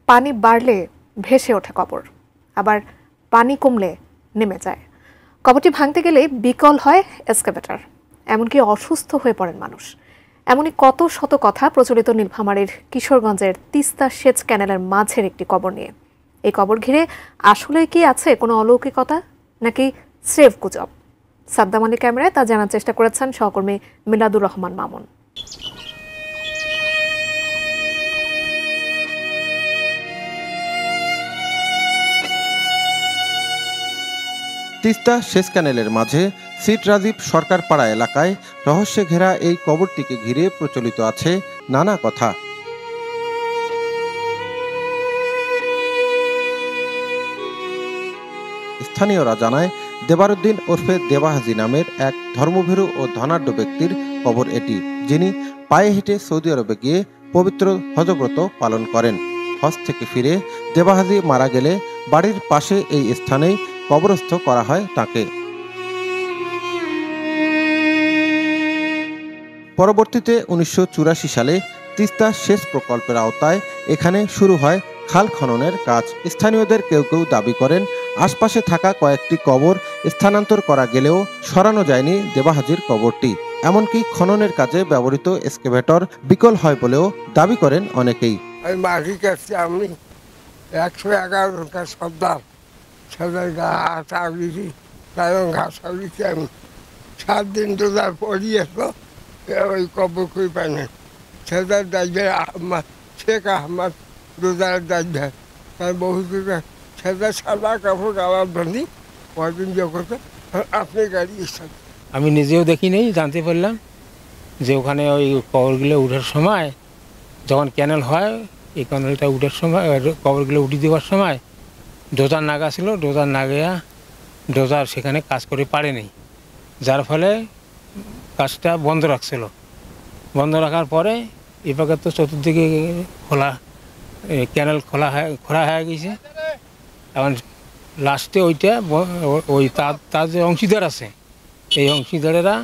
পানি বাড়লে ভেসে ওঠে কবর, আবার পানি কমলে নেমে যায়। কবরটি ভাঙতে গেলে বিকল হয় এক্সকাভেটর, এমনকি অসুস্থ হয়ে পড়েন মানুষ। এমনই কত শত কথা প্রচলিত নীলফামারীর কিশোরগঞ্জের তিস্তা সেচ ক্যানেলের মাঝের একটি কবর নিয়ে। এই কবর ঘিরে আসলে কি আছে কোনো অলৌকিকতা, নাকি স্রেফ গুজব? সাদ্দাম আলী ক্যামেরায় তা জানার চেষ্টা করেছেন সহকর্মী মিলাদুর রহমান মামুন। তিস্তা সেচ ক্যানেলের মাঝে সিট রাজীব সরকার পাড়া এলাকায় রহস্যে ঘেরা এই কবরটিকে ঘিরে প্রচলিত আছে নানা কথা। স্থানীয়রা জানায়, দেবারউদ্দিন ওরফে দেবাহাজি নামের এক ধর্মভীরু ও ধনাঢ্য ব্যক্তির কবর এটি, যিনি পায়ে হেঁটে সৌদি আরবে গিয়ে পবিত্র হজব্রত পালন করেন। হজ থেকে ফিরে দেবাহাজি মারা গেলে বাড়ির পাশে এই স্থানেই কবরস্থ করা হয় তাকে। পরবর্তীতে 1984 সালে তিস্তা সেচ প্রকল্পের আওতায় এখানে শুরু হয় খাল খননের কাজ। স্থানীয়দের কেউ কেউ দাবি করেন, আশপাশে থাকা কয়েকটি কবর স্থানান্তর করা গেলেও সরানো যায়নি দেবাহাজির কবরটি। এমনকি খননের কাজে ব্যবহৃত এক্সকাভেটর বিকল হয় বলেও দাবি করেন অনেকেই। আমি 111 সর্দার ঘাস আউড়ি ঘাস আউড়িছি আমি 7 দিন রোজার পরই আসলো ওই কবর করে পাই না। সেদার ড্রাইভার আহমদ শেখ আহমদ রোজার ড্রাইভার তাই বহু সেদার সাদা কাপড় গাওয়ার বন্ধি কদিন যখন আপনি গাড়ি এসেছেন। আমি নিজেও দেখি নেই, জানতে পারলাম যে ওখানে ওই কবরগুলো উঠার সময় যখন ক্যানেল হয়, এই ক্যানেলটা উঠার সময় কবরগুলো উঠিয়ে দেওয়ার সময় ডোজার নাগা ছিল, ডোজার নাগিয়া ডোজার সেখানে কাজ করে পারেনি, যার ফলে কাজটা বন্ধ রাখছিল। বন্ধ রাখার পরে এপাকে তো চতুর্দিকে খোলা ক্যানেল খোলা হয়ে গেছে। এখন লাস্টে ওইটা ওই তার যে অংশীদার আছে, এই অংশীদারেরা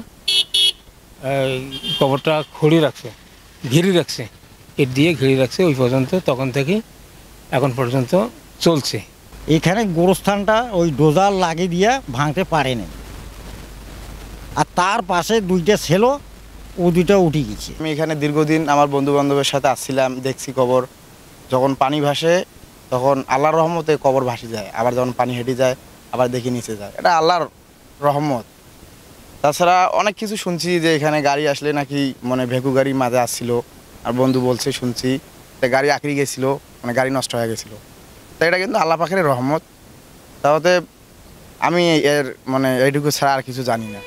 কবরটা ঘিরে রাখছে, এর দিয়ে ঘিরে রাখছে ওই পর্যন্ত, তখন থেকে এখন পর্যন্ত চলছে। এখানে গোরস্থানটা ওই ডোজার লাগিয়ে দিয়ে ভাঙতে পারেনি, আর তার পাশে দুইটা ছিল, ও দুইটা উঠে গেছে। আমি এখানে দীর্ঘদিন আমার বন্ধু বান্ধবের সাথে আসছিলাম, দেখছি কবর যখন পানি ভাসে তখন আল্লাহর রহমতে কবর ভাসি যায়, আবার যখন পানি হেঁটে যায় আবার দেখি নিচে যায়, এটা আল্লাহর রহমত। তাছাড়া অনেক কিছু শুনছি যে এখানে গাড়ি আসলে নাকি ভেকু গাড়ি মাঝে আসছিল, আর বন্ধু বলছে শুনছি গাড়ি আঁকড়ে গেছিলো, গাড়ি নষ্ট হয়ে গেছিলো। তো এটা কিন্তু আল্লাহ পাকের রহমত। তাহলে আমি এর এইটুকু ছাড়া আর কিছু জানি না।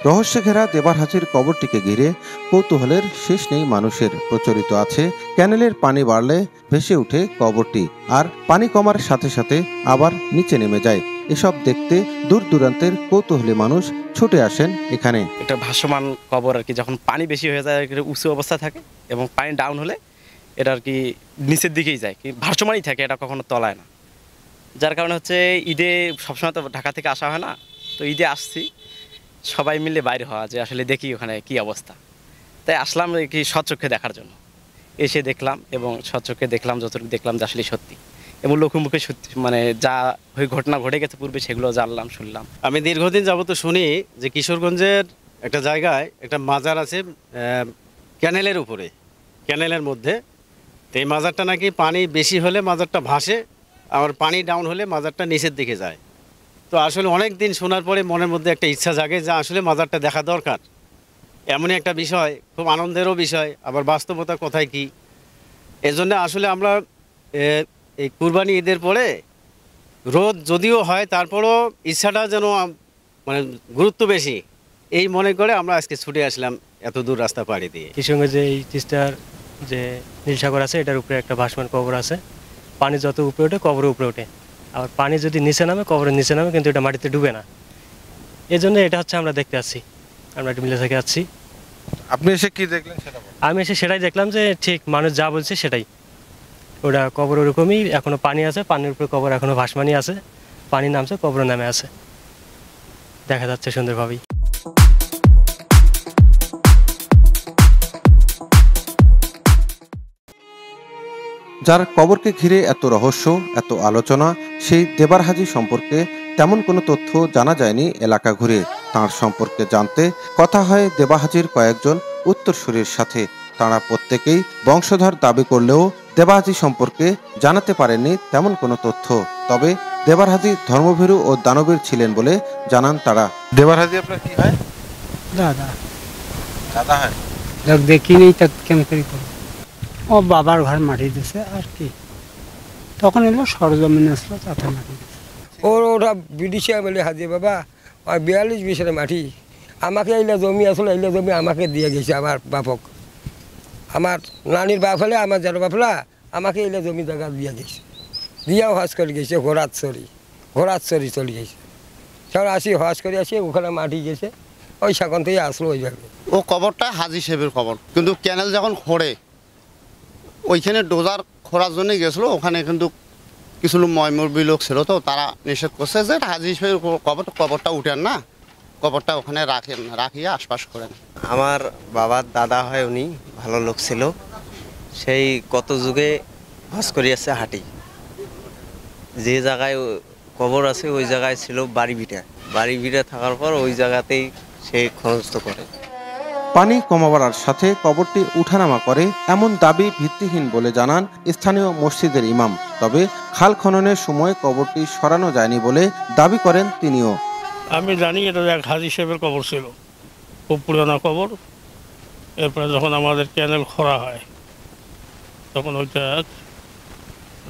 রহস্যে ঘেরা দেবাহাজির কবরটিকে ঘিরে কৌতূহলের শেষ নেই মানুষের। প্রচলিত আছে, ক্যানেলের পানি বাড়লে ভেসে উঠে কবরটি, আর পানি কমার সাথে সাথে আবার নিচে নেমে যায়। এসব দেখতে দূর দূরান্তের কৌতূহলী মানুষ ছুটে আসেন এখানে। এটা ভাসমান কবর আর কি, যখন পানি বেশি হয়ে যায় উঁচু অবস্থা থাকে এবং পানি ডাউন হলে এটা আর কি নিচের দিকেই যায়, কি ভাসমানই থাকে, এটা কখনো তলায় না। যার কারণে হচ্ছে ঈদে সবসময় তো ঢাকা থেকে আসা হয় না, তো ঈদে আসছি সবাই মিলে বাইরে হওয়া, যে আসলে দেখি ওখানে কি অবস্থা। তাই আসলাম কি স্বচক্ষে দেখার জন্য, এসে দেখলাম এবং স্বচক্ষে দেখলাম, যতটুকু দেখলাম যে আসলে সত্যি, এবং লোকমুখে সত্যি যা ওই ঘটনা ঘটে গেছে পূর্বে সেগুলো জানলাম, শুনলাম। আমি দীর্ঘদিন যাবত শুনি যে কিশোরগঞ্জের একটা জায়গায় একটা মাজার আছে ক্যানেলের উপরে, ক্যানেলের মধ্যে। তো এই মাজারটা নাকি পানি বেশি হলে মাজারটা ভাসে, আবার পানি ডাউন হলে মাজারটা নিচের দিকে যায়। তো আসলে অনেক দিন শোনার পরে মনের মধ্যে একটা ইচ্ছা জাগে যে আসলে মাজারটা দেখা দরকার। এমনই একটা বিষয়, খুব আনন্দেরও বিষয়, আবার বাস্তবতা কোথায় কি। এজন্য আসলে আমরা এই কুরবানি ঈদের পরে রোদ যদিও হয়, তারপরও ইচ্ছাটা যেন গুরুত্ব বেশি, এই মনে করে আমরা আজকে ছুটে আসলাম এত দূর রাস্তা পাড়ি দিয়ে। কিশোরগঞ্জে যে এই তিস্তার যে নীলসাগর আছে, এটার উপরে একটা ভাসমান কবর আছে। পানি যত উপরে ওঠে কবরের উপরে ওঠে, আবার পানি যদি নিচে নামে কবরের নিচে নামে, কিন্তু এটা মাটিতে ডুবে না। এই জন্য এটা হচ্ছে আমরা দেখতে আসছি, আমরা একটু মিলে থেকে আসছি। আপনি এসে কি দেখলেন? আমি এসে সেটাই দেখলাম যে ঠিক মানুষ যা বলছে সেটাই, ওটা কবর ওরকমই, এখনো পানি আছে, পানির উপরে কবর এখনো ভাসমানই আছে, পানি নামছে কবর নামে আছে, দেখা যাচ্ছে সুন্দরভাবেই। যার কবরকে ঘিরে এত রহস্য, এত আলোচনা, সেই দেবার হাজী সম্পর্কে তেমন কোনো তথ্য জানা যায়নি এলাকা ঘুরে। তাঁর সম্পর্কে জানতে কথা হয় দেবা হাজীর কয়েকজন উত্তরসূরির সাথে। তাঁরা প্রত্যেকেই বংশধর দাবি করলেও দেবা হাজী সম্পর্কে জানাতে পারেননি তেমন কোনো তথ্য। তবে দেবার হাজী ধর্মভীরু ও দানবীর ছিলেন বলে জানান তারা। দেবার হাজী আপনার কি হয়? দাদা দাদা হয়। দেখিনি তা কেমন করে করবো? ও বাবার ঘর মাটি দিছে আর কি, তখন এলো সরজমিন আসলো তাতে মাটি দিছে। ওরা ব্রিটিশে বলে হাজি বাবা 42 বিশের মাটি আমাকে এইলা জমি আসলে এইলা জমি আমাকে দিয়ে গেছে আমার বাপক। আমার নানির বাপ হলে আমার যার বাপলা আমাকে এইলা জমি জায়গা দিয়ে গেছে, দিয়াও হজ করে গেছে। ঘোড়াচ্ছরি চলে গেছে। সব আসি হজ করে আসি, ওখানে মাটি গেছে, ওই সেখান থেকে আসলো ওইভাবে। ও কবরটা হাজী সাহেবের কবর, কিন্তু ক্যানেল যখন খোঁড়ে ওইখানে ডোজার খোঁড়ার জন্য গেছিলো। ওখানে কিন্তু কিছু ময়মুরবি লোক ছিল, তো তারা নিষেধ করছে যে হাজী সাহেবের কবরটা উঠেন না, কবরটা ওখানে রাখিয়ে আশপাশ করেন। আমার বাবার দাদা হয়, উনি ভালো লোক ছিল। সেই কত যুগে হজ করিয়াছে হাঁটি। যে জায়গায় কবর আছে ওই জায়গায় ছিল বাড়ি ভিটা থাকার পর ওই জায়গাতেই সে খনস্থ করে। পানি কমাবার সাথে কবরটি উঠানামা করে এমন দাবি ভিত্তিহীন বলে জানান স্থানীয় মসজিদের ইমাম। তবে খাল খননের সময় কবরটি সরানো যায়নি বলে দাবি করেন তিনিও। আমি জানি এটা এক হাজী সাহেবের কবর ছিল, খুব পুরানো কবর। এরপরে যখন আমাদের ক্যানেল খোঁড়া হয় তখন ওইটা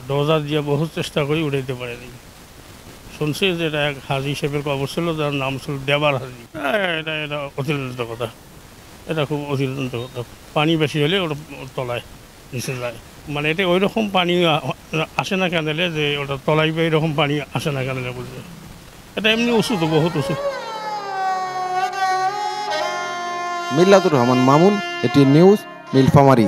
ডোজার দিয়ে বহু চেষ্টা করি উঠাইতে পারেনি। শুনছি যে এটা এক হাজী সাহেবের কবর ছিল, যার নাম ছিল দেবার হাজী। এটা অতিরঞ্জিত কথা, এটা খুব অতিরঞ্জিত কথা। পানি বেশি হলে ওটা তলায় নিচে যায়, মানে এটা ওই রকম পানি আসে না ক্যানেলে যে ওটা তলায় বা এরকম পানি আসে না ক্যানেলে বুঝলে। এটা এমনি উঁচু, তো বহুত উঁচু। মিল্লাতুর রহমান মামুন, এটি নিউজ, নীলফামারী।